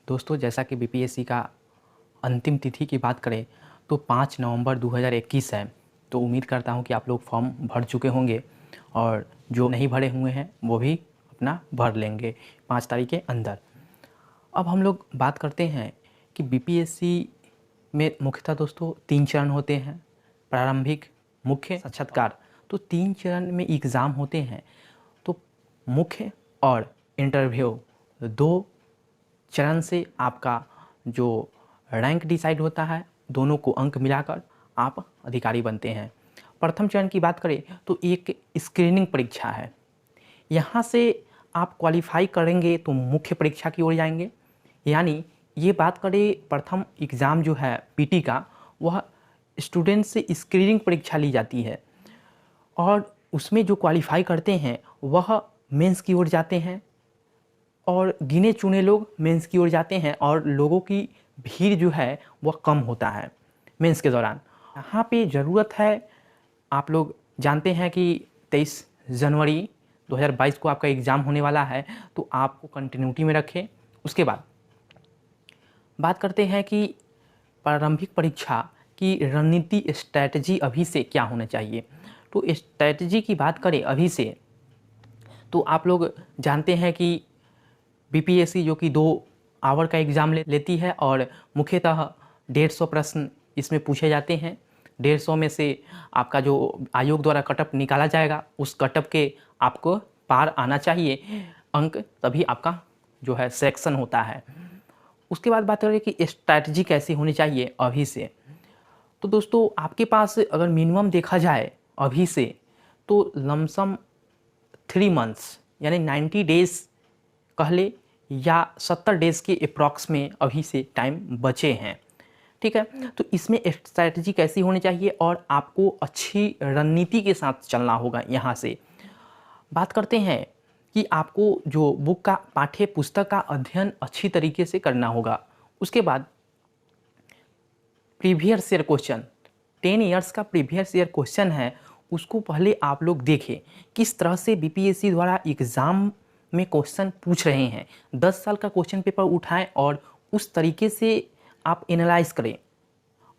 दोस्तों, जैसा कि बीपीएससी का अंतिम तिथि की बात करें तो 5 नवंबर 2021 है। तो उम्मीद करता हूं कि आप लोग फॉर्म भर चुके होंगे और जो नहीं भरे हुए हैं वो भी अपना भर लेंगे 5 तारीख के अंदर। अब हम लोग बात करते हैं कि बीपीएससी में मुख्यतः दोस्तों 3 चरण होते हैं, प्रारंभिक, मुख्य, साक्षात्कार। तो 3 चरण में एग्ज़ाम होते हैं। तो मुख्य और इंटरव्यू 2 चरण से आपका जो रैंक डिसाइड होता है, दोनों को अंक मिलाकर आप अधिकारी बनते हैं। प्रथम चरण की बात करें तो एक स्क्रीनिंग परीक्षा है। यहाँ से आप क्वालिफाई करेंगे तो मुख्य परीक्षा की ओर जाएंगे। यानी ये बात करें प्रथम एग्ज़ाम जो है पीटी का, वह स्टूडेंट से स्क्रीनिंग परीक्षा ली जाती है और उसमें जो क्वालिफाई करते हैं वह मेंस की ओर जाते हैं और गिने चुने लोग मेंस की ओर जाते हैं और लोगों की भीड़ जो है वह कम होता है मेंस के दौरान। यहाँ पे ज़रूरत है, आप लोग जानते हैं कि 23 जनवरी 2022 को आपका एग्ज़ाम होने वाला है, तो आपको कंटिन्यूटी में रखें। उसके बाद बात करते हैं कि प्रारंभिक परीक्षा की रणनीति, स्ट्रैटेजी अभी से क्या होना चाहिए। तो स्ट्रैटेजी की बात करें अभी से, तो आप लोग जानते हैं कि बीपीएससी जो कि 2 आवर का एग्ज़ाम लेती है और मुख्यतः 150 प्रश्न इसमें पूछे जाते हैं। 150 में से आपका जो आयोग द्वारा कटअप निकाला जाएगा, उस कटअप के आपको पार आना चाहिए अंक, तभी आपका जो है सिलेक्शन होता है। उसके बाद बात करें कि स्ट्रैटेजी कैसी होनी चाहिए अभी से। तो दोस्तों, आपके पास अगर मिनिमम देखा जाए अभी से तो लमसम 3 मंथ्स यानी 90 डेज़ कह ले या 70 डेज़ के अप्रॉक्स में अभी से टाइम बचे हैं। ठीक है, तो इसमें स्ट्रैटेजी कैसी होनी चाहिए और आपको अच्छी रणनीति के साथ चलना होगा। यहाँ से बात करते हैं कि आपको जो बुक का पाठ्य पुस्तक का अध्ययन अच्छी तरीके से करना होगा। उसके बाद प्रीवियस ईयर क्वेश्चन, 10 ईयर्स का प्रीवियस ईयर क्वेश्चन है, उसको पहले आप लोग देखें किस तरह से बीपीएससी द्वारा एग्ज़ाम में क्वेश्चन पूछ रहे हैं। 10 साल का क्वेश्चन पेपर उठाएं और उस तरीके से आप एनालाइज करें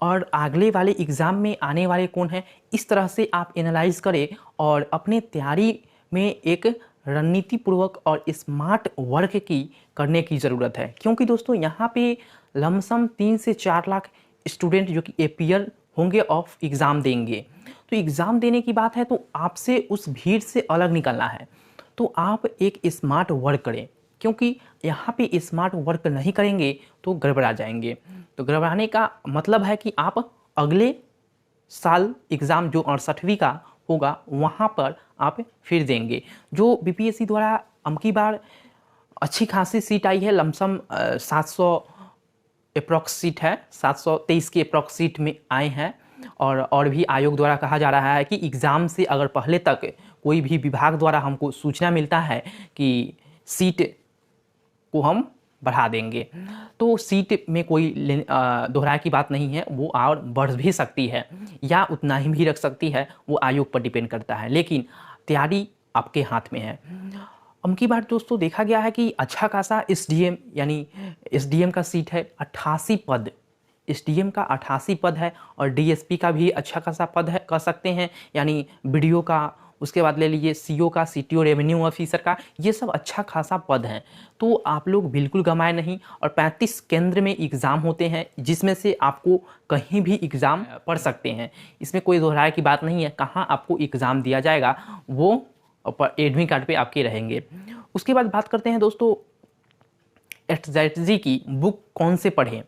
और अगले वाले एग्ज़ाम में आने वाले कौन हैं, इस तरह से आप एनालाइज करें और अपने तैयारी में एक रणनीतिपूर्वक और स्मार्ट वर्क की करने की ज़रूरत है। क्योंकि दोस्तों, यहाँ पे लमसम 3 से 4 लाख स्टूडेंट जो कि अपीयर होंगे ऑफ एग्ज़ाम देंगे। तो एग्ज़ाम देने की बात है तो आपसे उस भीड़ से अलग निकलना है। तो आप एक स्मार्ट वर्क करें, क्योंकि यहाँ पे स्मार्ट वर्क नहीं करेंगे तो गड़बड़ा जाएंगे। तो गड़बड़ाने का मतलब है कि आप अगले साल एग्ज़ाम जो 68वीं का होगा वहाँ पर आप फिर देंगे। जो बीपीएससी द्वारा अबकी बार अच्छी खासी सीट आई है, लमसम 700 अप्रॉक्स सीट है, 723 के अप्रॉक्स सीट में आए हैं। और भी आयोग द्वारा कहा जा रहा है कि एग्ज़ाम से अगर पहले तक कोई भी विभाग द्वारा हमको सूचना मिलता है कि सीट को हम बढ़ा देंगे, तो सीट में कोई दोहराए की बात नहीं है, वो और बढ़ भी सकती है या उतना ही भी रख सकती है, वो आयोग पर डिपेंड करता है। लेकिन तैयारी आपके हाथ में है। अबकी बार दोस्तों देखा गया है कि अच्छा खासा एसडीएम यानी एसडीएम का सीट है 88 पद, एसडीएम का 88 पद है और डीएसपी का भी अच्छा खासा पद है कह सकते हैं, यानी बीडीओ का, उसके बाद ले लीजिए सीओ का, सीटीओ रेवेन्यू ऑफिसर का, ये सब अच्छा खासा पद हैं। तो आप लोग बिल्कुल गंवाए नहीं। और 35 केंद्र में एग्ज़ाम होते हैं जिसमें से आपको कहीं भी एग्ज़ाम पढ़ सकते हैं, इसमें कोई दोहराए की बात नहीं है। कहाँ आपको एग्ज़ाम दिया जाएगा वो एडमिट कार्ड पे आपके रहेंगे। उसके बाद बात करते हैं दोस्तों स्ट्रैटेजी की, बुक कौन से पढ़ें।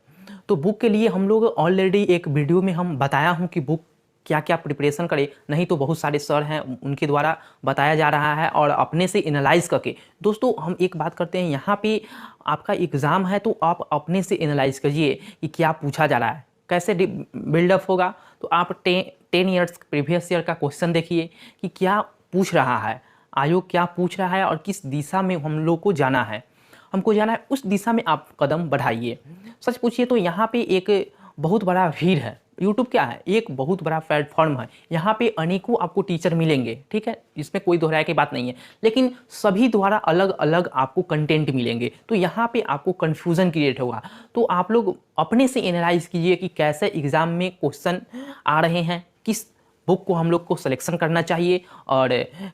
तो बुक के लिए हम लोग ऑलरेडी एक वीडियो में हम बताया हूँ कि बुक क्या क्या प्रिपरेशन करें, नहीं तो बहुत सारे सर हैं उनके द्वारा बताया जा रहा है और अपने से एनालाइज करके। दोस्तों, हम एक बात करते हैं, यहाँ पे आपका एग्ज़ाम है तो आप अपने से एनालाइज करिए कि क्या पूछा जा रहा है, कैसे बिल्डअप होगा। तो आप 10 ईयर्स प्रीवियस ईयर का क्वेश्चन देखिए कि क्या पूछ रहा है, आयोग क्या पूछ रहा है और किस दिशा में हम लोग को जाना है, हमको जाना है उस दिशा में आप कदम बढ़ाइए। सच पूछिए तो यहाँ पे एक बहुत बड़ा भीड़ है यूट्यूब क्या है, एक बहुत बड़ा प्लेटफॉर्म है। यहाँ पे अनेकों आपको टीचर मिलेंगे, ठीक है, इसमें कोई दोहराए की बात नहीं है, लेकिन सभी द्वारा अलग अलग आपको कंटेंट मिलेंगे। तो यहाँ पे आपको कन्फ्यूज़न क्रिएट होगा। तो आप लोग अपने से एनालाइज कीजिए कि कैसे एग्ज़ाम में क्वेश्चन आ रहे हैं, किस बुक को हम लोग को सिलेक्शन करना चाहिए और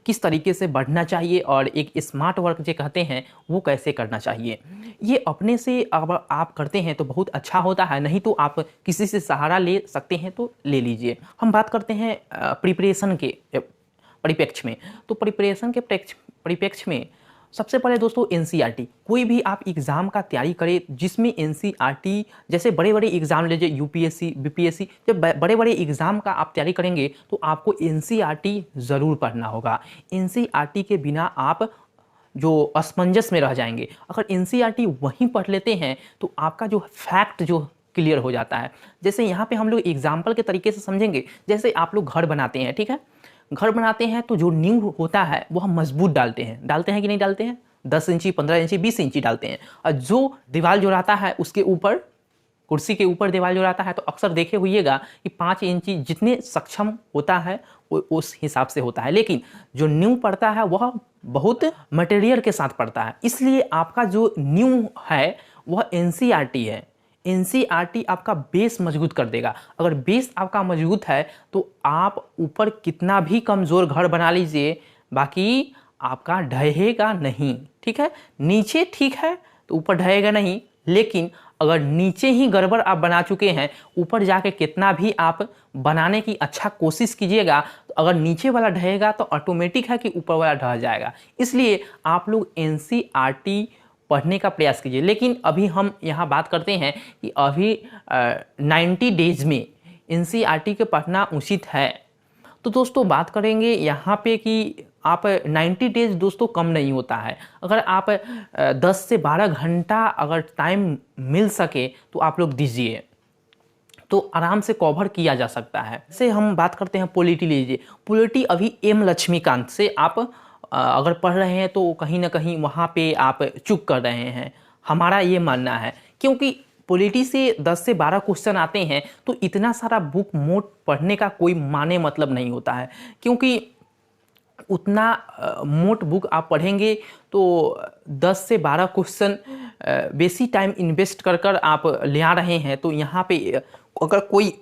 किस तरीके से बढ़ना चाहिए, और एक स्मार्ट वर्क जो कहते हैं वो कैसे करना चाहिए। ये अपने से अगर आप करते हैं तो बहुत अच्छा होता है, नहीं तो आप किसी से सहारा ले सकते हैं तो ले लीजिए। हम बात करते हैं प्रिपरेशन के परिप्रेक्ष्य में। तो प्रिपरेशन के परिप्रेक्ष्य में सबसे पहले दोस्तों एनसीईआरटी, कोई भी आप एग्ज़ाम का तैयारी करें जिसमें एनसीईआरटी, जैसे बड़े बड़े एग्ज़ाम लीजिए यूपीएससी बीपीएससी, जब बड़े बड़े एग्ज़ाम का आप तैयारी करेंगे तो आपको एनसीईआरटी ज़रूर पढ़ना होगा। एनसीईआरटी के बिना आप जो असमंजस में रह जाएंगे। अगर एनसीईआरटी वहीं पढ़ लेते हैं तो आपका जो फैक्ट जो क्लियर हो जाता है। जैसे यहाँ पे हम लोग एग्जाम्पल के तरीके से समझेंगे, जैसे आप लोग घर बनाते हैं, ठीक है, घर बनाते हैं तो जो नींव होता है वो हम मजबूत डालते हैं कि नहीं डालते हैं, 10 इंची 15 इंची 20 इंची डालते हैं। और जो दीवार जो रहता है उसके ऊपर, कुर्सी के ऊपर दीवार जो रहता है, तो अक्सर देखे हुईएगा कि 5 इंची जितने सक्षम होता है वो उस हिसाब से होता है, लेकिन जो नींव पड़ता है वह बहुत मटेरियल के साथ पड़ता है। इसलिए आपका जो नींव है वह एनसीईआरटी है। एनसीईआरटी आपका बेस मजबूत कर देगा। अगर बेस आपका मजबूत है तो आप ऊपर कितना भी कमज़ोर घर बना लीजिए, बाकी आपका ढहेगा नहीं, ठीक है। नीचे ठीक है तो ऊपर ढहेगा नहीं, लेकिन अगर नीचे ही गड़बड़ आप बना चुके हैं, ऊपर जाके कितना भी आप बनाने की अच्छा कोशिश कीजिएगा, तो अगर नीचे वाला ढहेगा तो ऑटोमेटिक है कि ऊपर वाला ढह जाएगा। इसलिए आप लोग एनसीईआरटी पढ़ने का प्रयास कीजिए। लेकिन अभी हम यहाँ बात करते हैं कि अभी 90 डेज में एनसीईआरटी के पढ़ना उचित है। तो दोस्तों बात करेंगे यहाँ पे कि आप 90 डेज दोस्तों कम नहीं होता है। अगर आप 10 से 12 घंटा अगर टाइम मिल सके तो आप लोग दीजिए, तो आराम से कवर किया जा सकता है। जैसे हम बात करते हैं पॉलिटी लीजिए, पॉलिटी अभी एम लक्ष्मीकांत से आप अगर पढ़ रहे हैं तो कहीं ना कहीं वहाँ पे आप चूक कर रहे हैं, हमारा ये मानना है। क्योंकि पॉलिटी से 10 से 12 क्वेश्चन आते हैं तो इतना सारा बुक मोट पढ़ने का कोई माने मतलब नहीं होता है, क्योंकि उतना मोट बुक आप पढ़ेंगे तो 10 से 12 क्वेश्चन बेसी टाइम इन्वेस्ट कर कर आप ले आ रहे हैं। तो यहाँ पे अगर कोई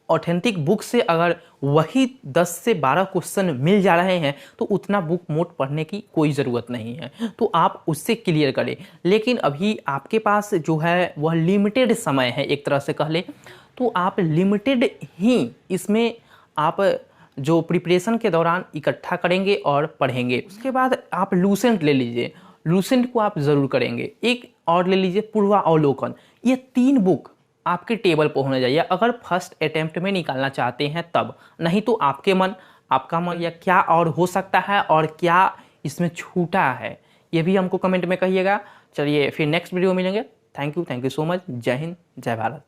ऑथेंटिक बुक से अगर वही 10 से 12 क्वेश्चन मिल जा रहे हैं तो उतना बुक मोट पढ़ने की कोई ज़रूरत नहीं है, तो आप उससे क्लियर करें। लेकिन अभी आपके पास जो है वह लिमिटेड समय है, एक तरह से कह ले तो आप लिमिटेड ही इसमें आप जो प्रिपरेशन के दौरान इकट्ठा करेंगे और पढ़ेंगे। उसके बाद आप लूसेंट ले लीजिए, लूसेंट को आप ज़रूर करेंगे। एक और ले लीजिए पूर्वावलोकन। ये 3 बुक आपके टेबल पर होने चाहिए अगर फर्स्ट अटेम्प्ट में निकालना चाहते हैं तब, नहीं तो आपका मन या क्या और हो सकता है और क्या इसमें छूटा है, ये भी हमको कमेंट में कहिएगा। चलिए फिर नेक्स्ट वीडियो मिलेंगे। Thank you so much. जय हिंद, जय भारत।